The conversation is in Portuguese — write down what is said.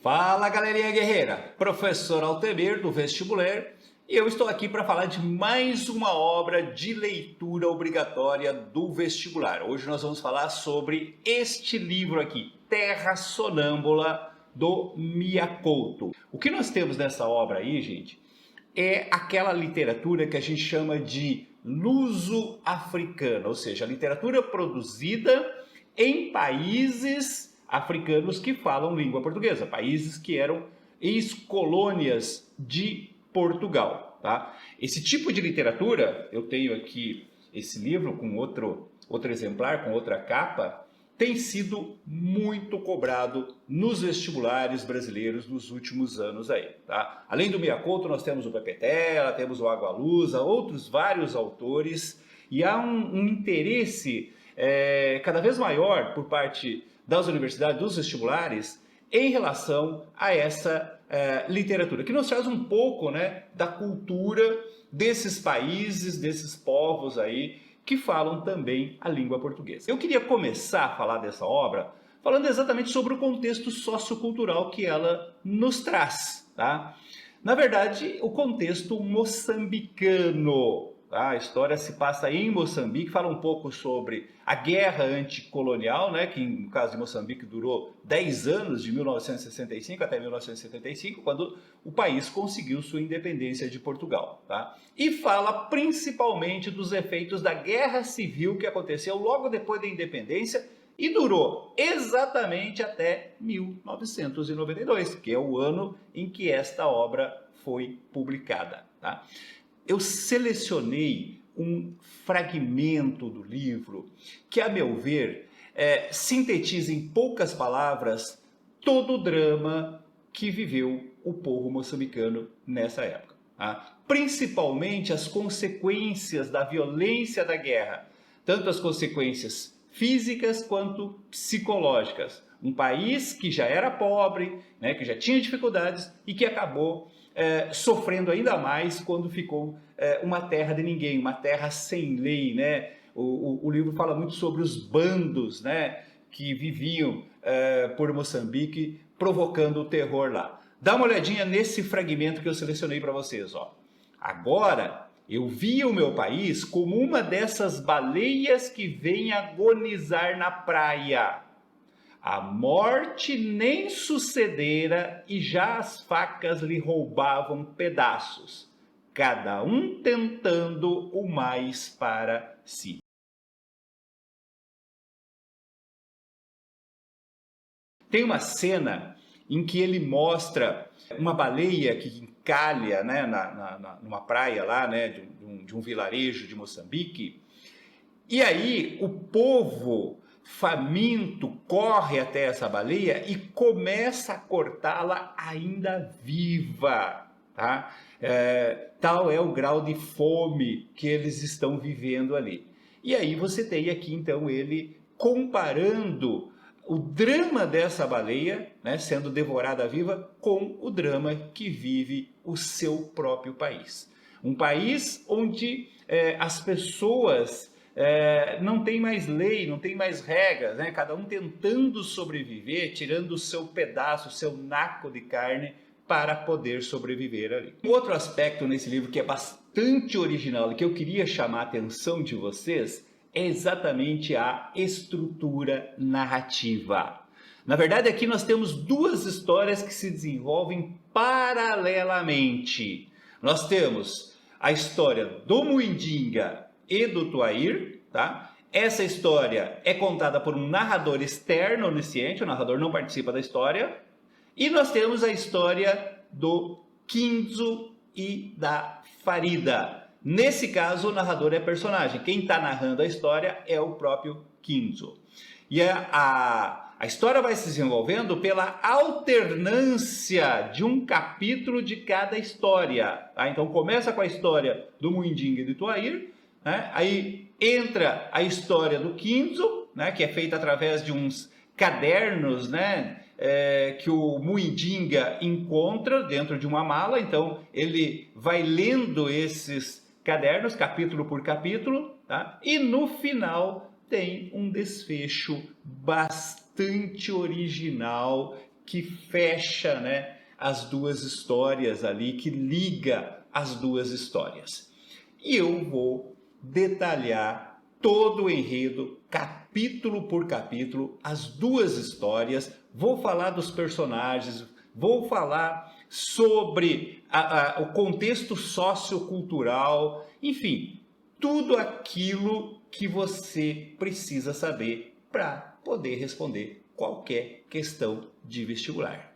Fala galerinha guerreira, professor Altemir do Vestibular e eu estou aqui para falar de mais uma obra de leitura obrigatória do vestibular. Hoje nós vamos falar sobre este livro aqui, Terra Sonâmbula, do Miyakoto. O que nós temos nessa obra aí, gente, é aquela literatura que a gente chama de luso-africana, ou seja, a literatura produzida em países africanos que falam língua portuguesa, países que eram ex-colônias de Portugal, tá? Esse tipo de literatura, eu tenho aqui esse livro com outro exemplar, com outra capa, tem sido muito cobrado nos vestibulares brasileiros nos últimos anos aí, tá? Além do Miyakoto, nós temos o Pepe Tela, temos o Agualusa, outros vários autores, e há um interesse cada vez maior por parte das universidades, dos vestibulares, em relação a essa literatura, que nos traz um pouco, né, da cultura desses países, desses povos aí, que falam também a língua portuguesa. Eu queria começar a falar dessa obra falando exatamente sobre o contexto sociocultural que ela nos traz, tá? Na verdade, o contexto moçambicano. A história se passa em Moçambique, fala um pouco sobre a guerra anticolonial, né, que no caso de Moçambique durou 10 anos, de 1965 até 1975, quando o país conseguiu sua independência de Portugal. Tá? E fala principalmente dos efeitos da guerra civil que aconteceu logo depois da independência e durou exatamente até 1992, que é o ano em que esta obra foi publicada. Tá? Eu selecionei um fragmento do livro que, a meu ver, sintetiza em poucas palavras todo o drama que viveu o povo moçambicano nessa época. Tá? Principalmente as consequências da violência da guerra, tanto as consequências físicas quanto psicológicas. Um país que já era pobre, né, que já tinha dificuldades e que acabou sofrendo ainda mais quando ficou uma terra de ninguém, uma terra sem lei, né? O livro fala muito sobre os bandos, né, que viviam por Moçambique, provocando o terror lá. Dá uma olhadinha nesse fragmento que eu selecionei para vocês, ó. Agora, eu via o meu país como uma dessas baleias que vem agonizar na praia. A morte nem sucedera e já as facas lhe roubavam pedaços, cada um tentando o mais para si. Tem uma cena em que ele mostra uma baleia que encalha, né, numa praia lá, né, de um vilarejo de Moçambique, e aí o povo faminto corre até essa baleia e começa a cortá-la ainda viva, tá? Tal é o grau de fome que eles estão vivendo ali. E aí você tem aqui então ele comparando o drama dessa baleia, né, sendo devorada viva, com o drama que vive o seu próprio país. Um país onde as pessoas não tem mais lei, não tem mais regras, né? Cada um tentando sobreviver, tirando o seu pedaço, o seu naco de carne para poder sobreviver ali. Um outro aspecto nesse livro que é bastante original e que eu queria chamar a atenção de vocês é exatamente a estrutura narrativa. Na verdade, aqui nós temos duas histórias que se desenvolvem paralelamente. Nós temos a história do Muindinga e do Tuair, tá? Essa história é contada por um narrador externo, onisciente, o narrador não participa da história. E nós temos a história do Kinzo e da Farida. Nesse caso, o narrador é personagem. Quem está narrando a história é o próprio Kinzo. E a história vai se desenvolvendo pela alternância de um capítulo de cada história. Tá? Então começa com a história do Muindinga e do Tuair, né? Aí entra a história do Kinzo, né, que é feita através de uns cadernos, né, que o Muindinga encontra dentro de uma mala. Então ele vai lendo esses cadernos, capítulo por capítulo, tá? E no final tem um desfecho bastante original que fecha, né, as duas histórias ali, que liga as duas histórias. E eu vou detalhar todo o enredo, capítulo por capítulo, as duas histórias, vou falar dos personagens, vou falar sobre o contexto sociocultural, enfim, tudo aquilo que você precisa saber para poder responder qualquer questão de vestibular.